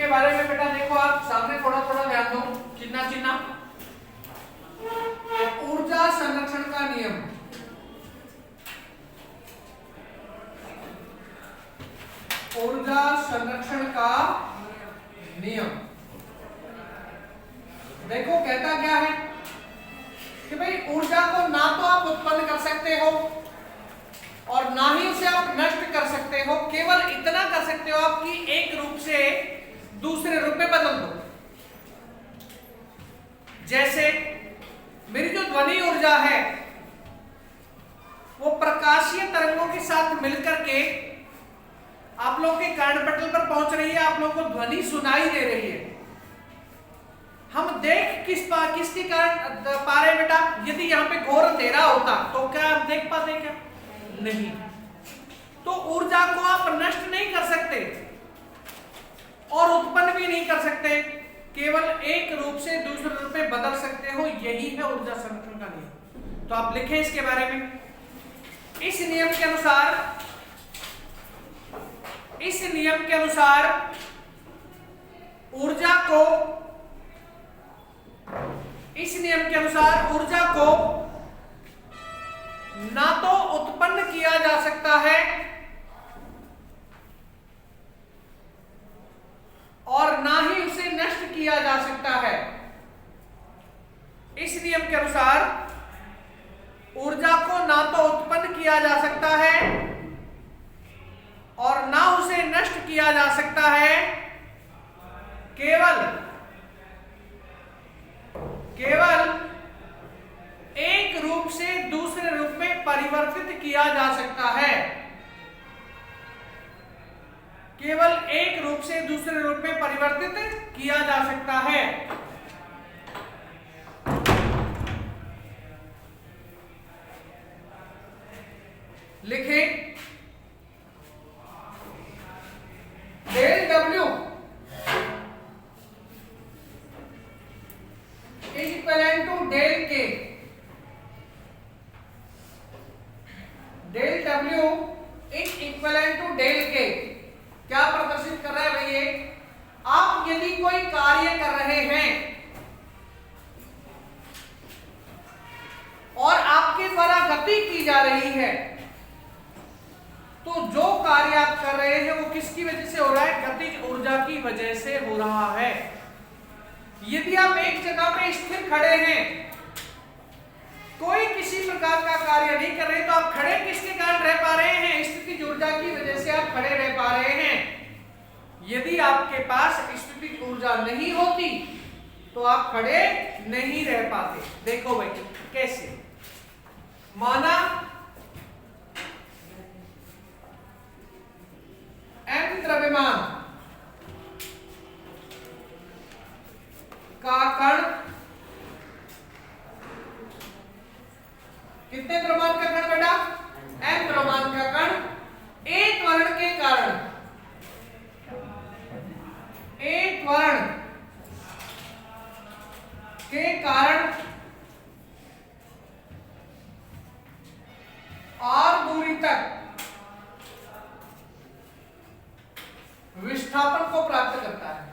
बारे में बेटा देखो, आप सामने थोड़ा थोड़ा ध्यान दो, चिन्ह चिन्ह। ऊर्जा संरक्षण का नियम, ऊर्जा संरक्षण का नियम देखो कहता क्या है कि भाई ऊर्जा को ना तो आप उत्पन्न कर सकते हो और ना ही उसे आप नष्ट कर सकते हो, केवल इतना कर सकते हो आप कि एक रूप से दूसरे रूप में बदल दो। जैसे मेरी जो ध्वनि ऊर्जा है वो प्रकाशीय तरंगों के साथ मिलकर के आप लोग के कर्णपटल पर पहुंच रही है, आप लोगों को ध्वनि सुनाई दे रही है। हम देख किसके कारण पा रहे बेटा? यदि यहाँ पे घोर अंधेरा होता तो क्या आप देख पाते? क्या नहीं। तो ऊर्जा को आप नष्ट नहीं कर सकते और उत्पन्न भी नहीं कर सकते, केवल एक रूप से दूसरे रूप में बदल सकते हो, यही है ऊर्जा संरक्षण का नियम। तो आप लिखें इसके बारे में। इस नियम के अनुसार, इस नियम के अनुसार ऊर्जा को, इस नियम के अनुसार ऊर्जा को ना तो उत्पन्न किया जा सकता है और ना ही उसे नष्ट किया जा सकता है। इस नियम के अनुसार ऊर्जा को ना तो उत्पन्न किया जा सकता है और ना उसे नष्ट किया जा सकता है, केवल एक रूप से दूसरे रूप में परिवर्तित किया जा सकता है, केवल एक रूप से दूसरे रूप में परिवर्तित किया जा सकता है। लिखें del W is equal to del K। Del W is equal to del K क्या प्रदर्शित कर रहा है भैया? आप यदि कोई कार्य कर रहे हैं और आपके द्वारा गति की जा रही है, तो जो कार्य आप कर रहे हैं वो किसकी वजह से हो रहा है? गतिज ऊर्जा की वजह से हो रहा है। यदि आप एक जगह पे स्थिर खड़े हैं, कोई किसी प्रकार का कार्य नहीं कर रहे, तो आप खड़े किसके कारण रह पा रहे हैं? स्थितिज ऊर्जा की वजह से आप खड़े रह पा रहे हैं। यदि आपके पास स्थितिज ऊर्जा नहीं होती तो आप खड़े नहीं रह पाते। देखो भाई कैसे, माना m द्रव्यमान का कण, कितने द्रव्यमान का कण बेटा? m द्रव्यमान का कण एक त्वरण के कारण, एक त्वरण के कारण r दूरी तक विस्थापन को प्राप्त करता है।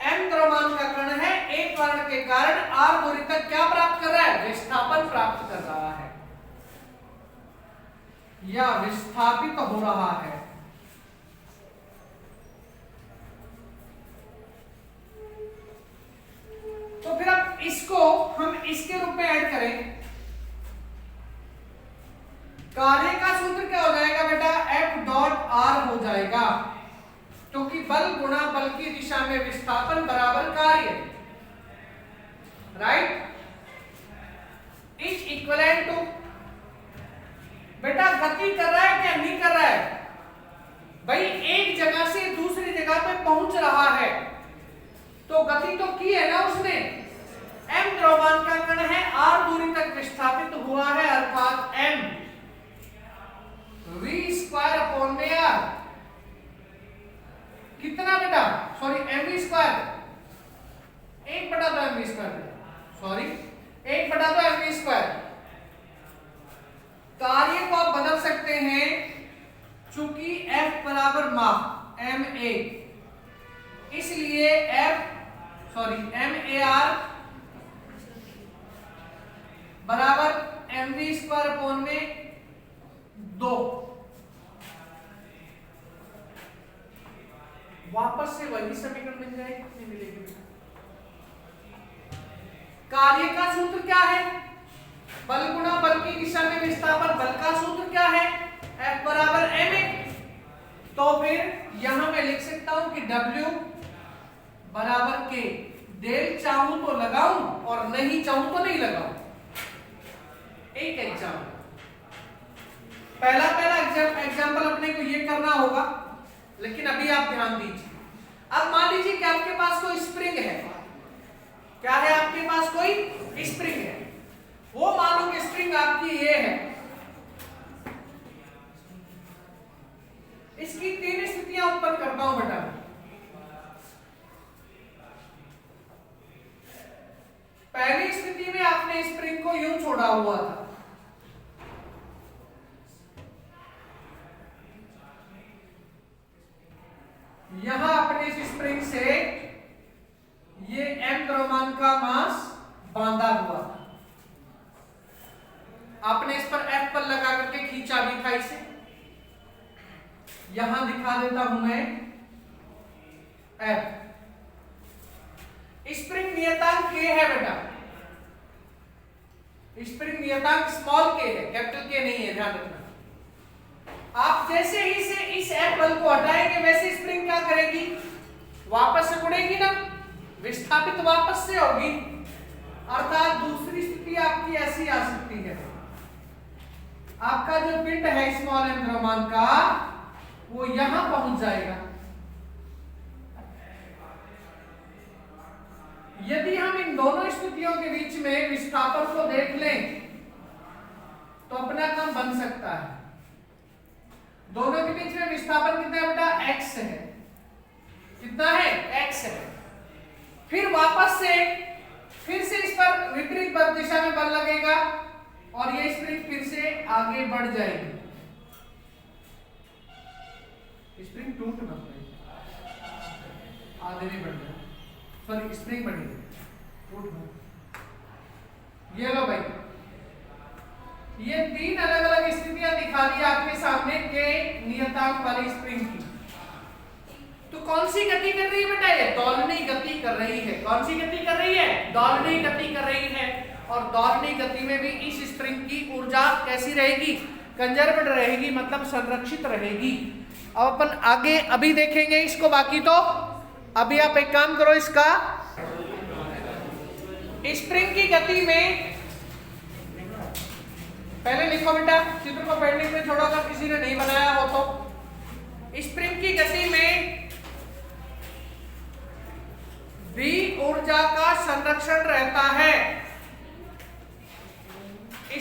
m द्रव्यमान का कण है, एक त्वरण के कारण r दूरी तक क्या प्राप्त कर रहा है? विस्थापन प्राप्त कर रहा है या विस्थापित हो रहा है। तो फिर अब इसको हम इसके रूप में ऐड करें, कार्य का सूत्र क्या हो जाएगा बेटा? F डॉट R हो जाएगा, क्योंकि बल गुणा बल की दिशा में विस्थापन बराबर कार्य, राइट? इज इक्वलेंट टू, बेटा गति कर रहा है क्या नहीं कर रहा है? भाई एक जगह से दूसरी जगह पे पहुंच रहा है तो गति तो की है ना उसने। m द्रव्यमान का कण है, r दूरी तक विस्थापित हुआ है, अर्थात m v स्क्वायर अपॉन में r कितना बेटा? Sorry mv square, 1/2 mv square, sorry 1/2 mv square. कार्य को आप बदल सकते हैं, चूंकि F बराबर माप ma, इसलिए एम ए आर बराबर mv² अपॉन में 2। वापस से वही समीकरण मिल जाएगी, कितनी मिलेगी? कार्य का सूत्र क्या है? बल गुणा बल की दिशा में विस्थापन। बल का सूत्र क्या है? F बराबर ma। तो फिर यहां मैं लिख सकता हूं कि W बराबर K। डेल चाहूं तो लगाऊं और नहीं चाहूं तो नहीं लगाऊं। एक एग्जाम्पल, पहला एग्जाम्पल अपने को ये करना होगा, लेकिन अभी आप ध्यान दीजिए। अब मान लीजिए कि आपके पास कोई स्प्रिंग है। क्या है? आपके पास कोई स्प्रिंग है। वो मानो कि स्प्रिंग आपकी ये है। इसकी 3 स्थितियां उत्पन्न करता हूं बेटा। पहली स्थिति में आपने स्प्रिंग को यूं छोड़ा हुआ था। यहां अपने इस स्प्रिंग से ये m द्रव्यमान का मास बांधा हुआ था। आपने इस पर F पर लगा करके खींचा भी था इसे। यहां दिखा देता हूं मैं F। स्प्रिंग नियतांक K है बेटा। स्प्रिंग नियतांक स्मॉल k है, कैपिटल K नहीं है, ध्यान रखना। आप जैसे ही से इस F बल को हटाएंगे वैसे स्प्रिंग क्या करेगी? वापस से मुड़ेगी ना, विस्थापित वापस से होगी। अर्थात दूसरी स्थिति आपकी ऐसी आ सकती है, आपका जो पिंड है स्मॉल m द्रव्यमान का वो यहां पहुंच जाएगा। यदि हम इन दोनों स्थितियों के बीच में विस्थापन को देख लें तो अपना काम बन सकता है। दोनों के बीच में विस्थापन कितना है बेटा? x है। कितना है? x है। फिर वापस से फिर से इस पर विपरीत दिशा में बल लगेगा और ये स्प्रिंग फिर से आगे बढ़ जाएगी। स्प्रिंग टूट मत गई, आगे भी बढ़ जाए, सॉरी स्प्रिंग बढ़ेगी, टूट मत। ये लो भाई, ये 3 अलग अलग स्थितियां दिखा दी आपके सामने के नियतांक वाली स्प्रिंग की। तो कौन सी गति कर रही है बेटा? ये दोलनी गति कर रही है। कौन सी गति कर रही है? दोलनी गति कर रही है। और दोलनी गति में भी इस स्प्रिंग की ऊर्जा कैसी रहेगी? कंजर्व्ड रहेगी, मतलब संरक्षित रहेगी। अब अपन आगे अभी देखेंगे इसको। बाकी तो अभी आप एक काम करो, इसका स्प्रिंग की गति में पहले लिखो बेटा, चित्र को पेंडिंग में छोड़ो अगर किसी ने नहीं बनाया हो तो। स्प्रिंग की गति में भी ऊर्जा का संरक्षण रहता है।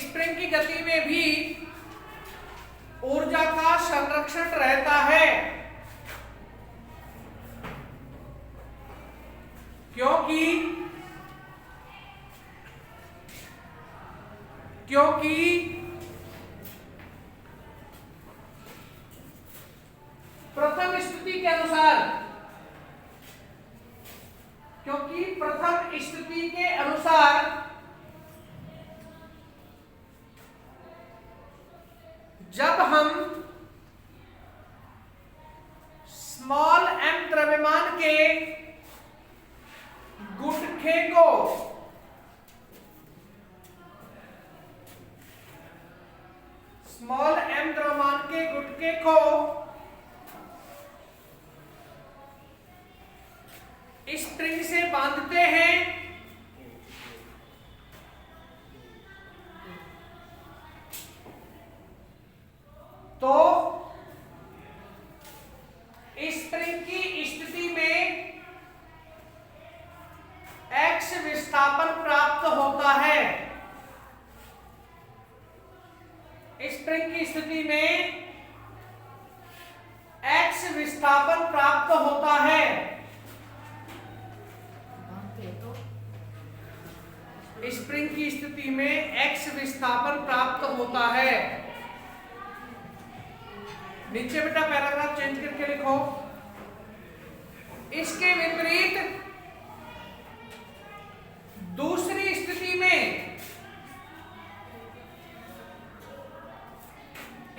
स्प्रिंग की गति में भी ऊर्जा का संरक्षण रहता है, क्योंकि प्रथम स्थिति के अनुसार जब हम स्मॉल m द्रव्यमान के गुटखे को स्प्रिंग से बांधते हैं तो स्प्रिंग की स्थिति में x विस्थापन प्राप्त होता है। स्प्रिंग की स्थिति में x विस्थापन प्राप्त होता है। स्प्रिंग की स्थिति में x विस्थापन प्राप्त होता है। नीचे बेटा पैराग्राफ चेंज करके लिखो। इसके विपरीत दूसरी स्थिति में,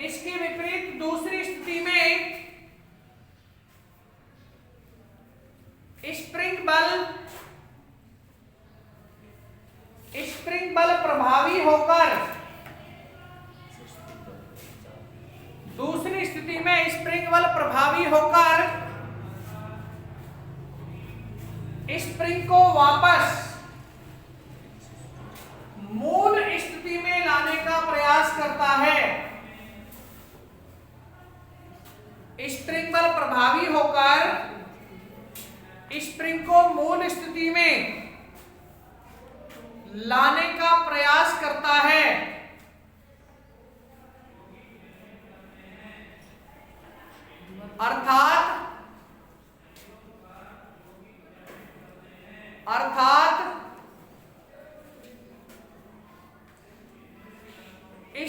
इसके विपरीत दूसरी स्थिति में स्प्रिंग बल प्रभावी होकर, दूसरी स्थिति में स्प्रिंग बल प्रभावी होकर स्प्रिंग को वापस मूल स्थिति में लाने का प्रयास करता है। स्प्रिंग बल प्रभावी होकर स्प्रिंग को मूल स्थिति में लाने का प्रयास करता है। अर्थात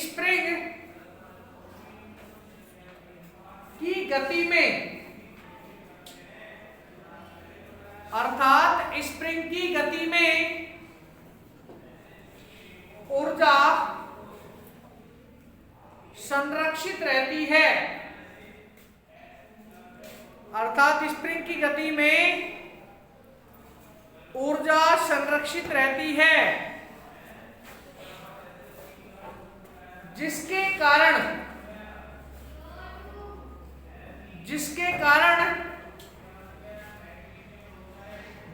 स्प्रिंग की गति में, ऊर्जा संरक्षित रहती है। अर्थात स्प्रिंग की गति में ऊर्जा संरक्षित रहती है, जिसके कारण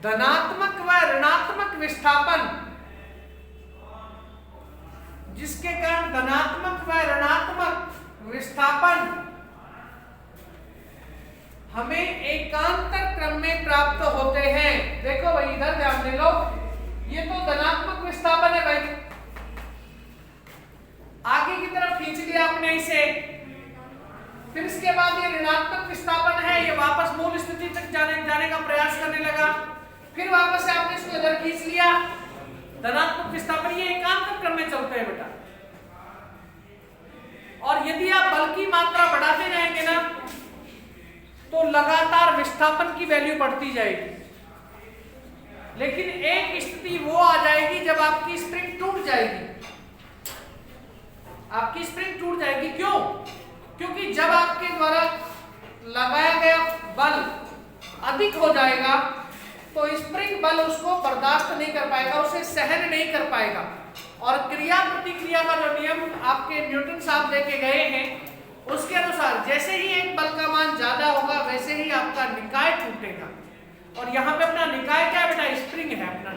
धनात्मक व ऋणात्मक विस्थापन, हमें एकांतर क्रम में प्राप्त होते हैं। देखो भाई, इधर ध्यान दे लो, ये तो धनात्मक विस्थापन है भाई, आगे की तरफ खींच लिया आपने इसे, फिर इसके बाद ये ऋणात्मक विस्थापन है, ये वापस मूल स्थिति तक जाने का प्रयास करने लगा, फिर वापस से आपने इसको इधर खींच लिया, धनात्मक विस्थापन। ये एकांतर क्रम में चलते हैं बेटा। और यदि आप बल की मात्रा बढ़ाते जाएंगे ना, तो लगातार विस्थापन की वैल्यू बढ़ती जाएगी। लेकिन एक स्थिति वो आ जाएगी जब आपकी स्प्रिंग टूट जाएगी। आपकी स्प्रिंग टूट जाएगी, क्यों? क्योंकि जब आपके द्वारा लगाया गया बल अधिक हो जाएगा तो स्प्रिंग बल उसको बर्दाश्त नहीं कर पाएगा, उसे सहन नहीं कर पाएगा। और क्रिया प्रतिक्रिया का जो नियम आपके न्यूटन साहब देके गए हैं, उसके अनुसार जैसे ही एक बल का मान ज्यादा होगा वैसे ही आपका निकाय टूटेगा। और यहाँ पे अपना निकाय क्या है बेटा? स्प्रिंग है। अपना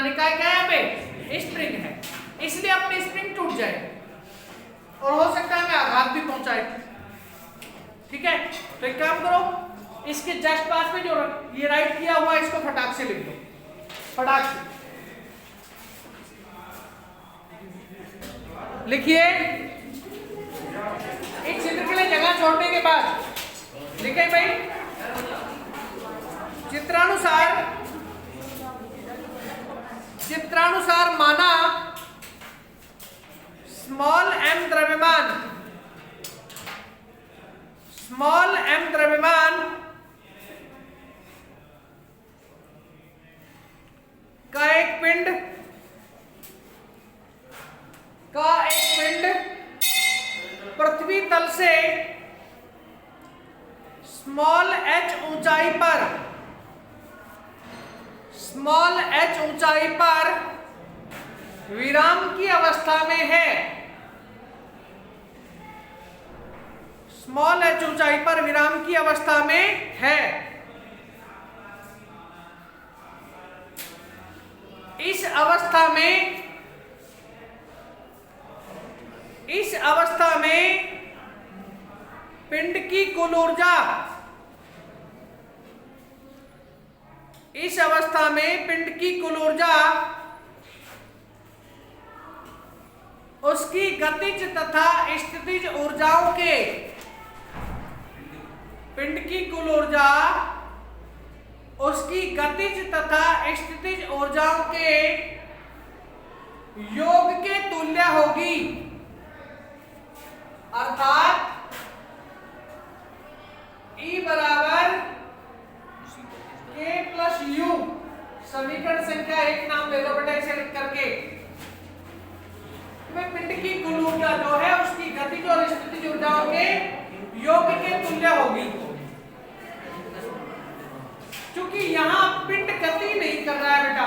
निकाय क्या है यहाँ पे? स्प्रिंग है। इसलिए अपनी स्प्रिंग टूट जाए और हो सकता है हमें आघात भी पहुंचाए। ठीक है, तो एक काम करो, इसके जस्ट पास में जो ये राइट किया हुआ है इसको फटाक से लिख दो, फटाक से लिखिए। एक चित्र के लिए जगह छोड़ने के बाद लिखे भाई, चित्रानुसार माना स्मॉल m द्रव्यमान का एक पिंड पृथ्वी तल से स्मॉल h ऊंचाई पर विराम की अवस्था में है। स्मॉल h ऊंचाई पर विराम की अवस्था में है। इस अवस्था में पिंड की कुल ऊर्जा उसकी गतिज तथा स्थितिज ऊर्जाओं के, पिंड की कुल ऊर्जा उसकी गतिज तथा स्थितिज ऊर्जाओं के योग के तुल्य होगी। अर्थात E बराबर समीकरण संख्या 1 नाम ले लो बेटा इसे लिख करके। में पिंड की कुल ऊर्जा जो है उसकी गतिज और स्थितिज ऊर्जाओं के योग के तुल्य होगी। क्योंकि यहां पिंड गति नहीं कर रहा है बेटा,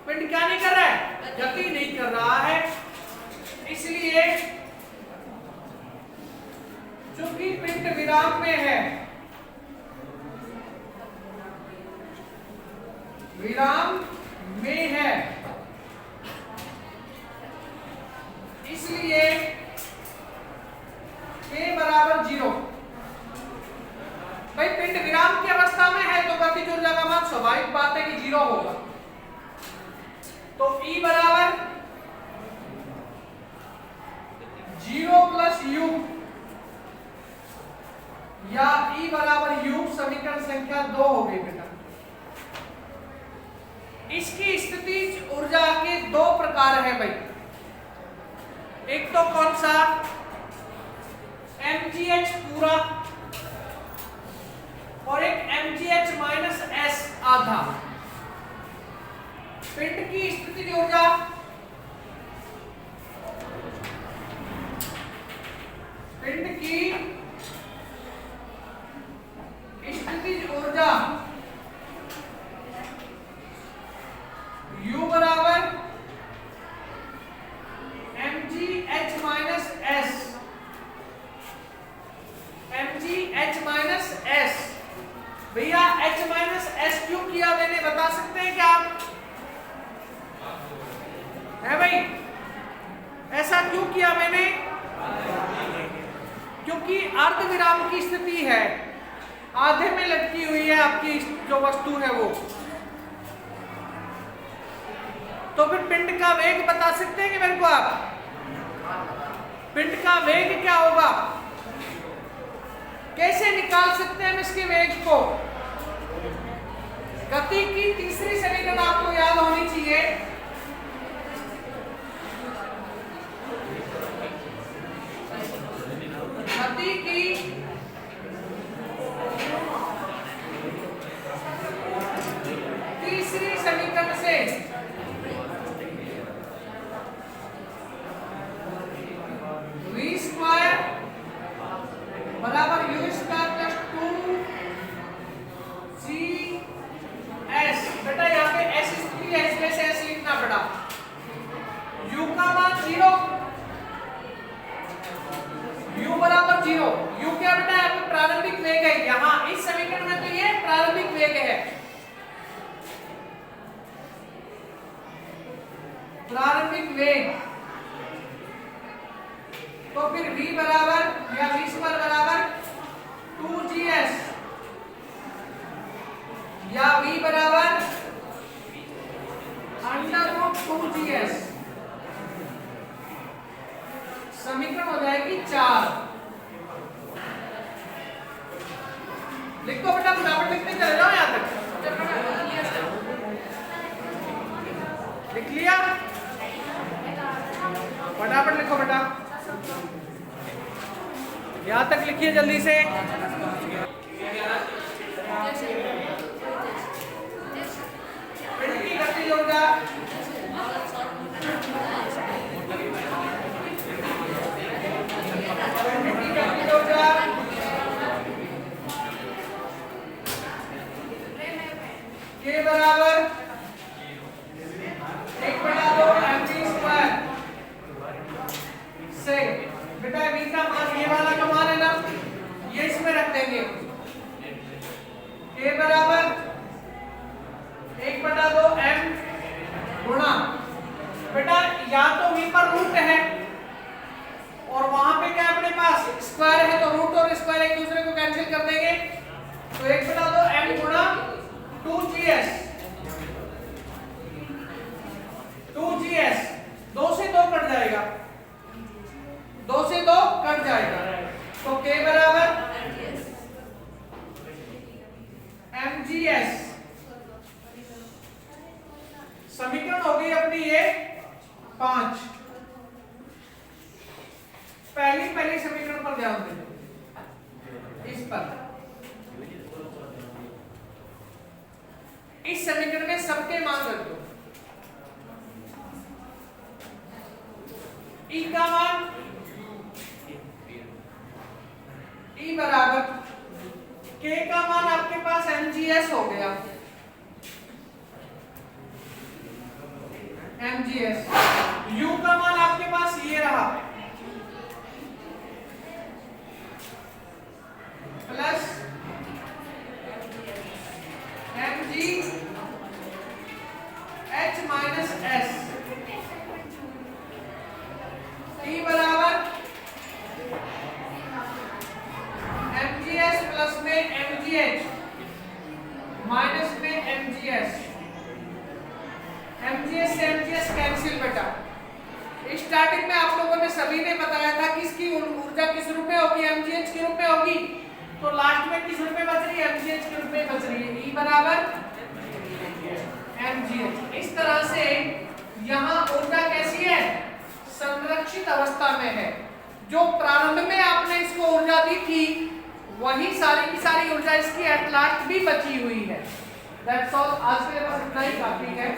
पिंड क्या नहीं कर रहा है, गति नहीं कर रहा है, इसलिए चूंकि पिंड विराम में है, विराम में है, इसलिए k बराबर 0। भाई पिंड विराम की अवस्था में है तो गतिज ऊर्जा का मान स्वाभाविक बात है कि 0 होगा। तो E बराबर 0 प्लस u या E बराबर u, समीकरण संख्या 2 हो गई बेटा। इसकी स्थितिज ऊर्जा के दो प्रकार है भाई, एक तो कौन सा, mgh पूरा और एक mgh माइनस s आधा। पिंड की स्थितिज ऊर्जा स्थितिज ऊर्जा U बराबर mgh minus s, mgh minus s। भैया h माइनस s क्यों किया मैंने, बता सकते हैं क्या आप, है भाई, ऐसा क्यों किया मैंने, क्योंकि अर्धविराम की स्थिति है, आधे में लटकी हुई है आपकी जो वस्तु है वो, तो फिर पिंड का वेग बता सकते हैं कि मेरे को आप, पिंड का वेग क्या होगा, कैसे निकाल सकते हैं हम इसके वेग को। गति की तीसरी समीकरण आपको याद होनी चाहिए, गति की तीसरी समीकरण से v स्क्वायर बराबर u स्क्वायर प्लस 2gs। बेटा यहाँ पे s स्थिति है इसलिए से s लिखना पड़ा, u का मान 0, u बराबर 0, u क्या बेटा यहाँ पे प्रारंभिक वेग है, यहाँ इस समीकरण में तो ये प्रारंभिक वेग है, प्रारंभिक वेग, तो फिर v बराबर या v स्क्वायर बराबर 2gs या v बराबर √2gs, समीकरण हो जाएगी 4। लिखो बेटा, फटाफट लिखते चले जाओ, यहां तक लिख लिया, फटाफट लिखो बेटा, यहां तक लिखिए जल्दी से। पिंड की गतिज ऊर्जा के बराबर 1/2 mg स्क्वायर से, बेटा v का मान ये वाला का मान है ना, ये इसमें रख देंगे, k बराबर 1/2 m गुणा, बेटा या तो v पर रूट है और वहां पे क्या अपने पास स्क्वायर है, तो रूट और स्क्वायर एक दूसरे को कैंसिल कर देंगे, तो 1/2 m गुणा 2gs, 2gs 2 से 2 कट जाएगा, 2 से 2 कट जाएगा, तो k बराबर mgs, समीकरण हो गई अपनी ये 5। पहली समीकरण पर ध्यान दें, इस पर इस समीकरण में सबके मान रख दो। ई का मान ई बराबर के का मान आपके पास mgs हो गया, mgs। u का मान आपके पास ये रहा plus mg h minus s। t बराबर mgs प्लस में mgh माइनस में mgs। mgs से mgs कैंसिल बेटा। स्टार्टिंग में आप लोगों ने सभी ने बताया था कि इसकी ऊर्जा किस रूप में होगी, mgh के रूप में होगी। तो लास्ट में किस रूप में बच रही है, mgh के रूप में बच रही है। E बराबर mgh। इस तरह से यहाँ ऊर्जा कैसी है, संरक्षित अवस्था में है। जो प्रारंभ में आपने इसको ऊर्जा दी थी वही सारी की सारी ऊर्जा इसकी एट लास्ट भी बची हुई है। That's all. आज के लिए बस इतना ही काफी है।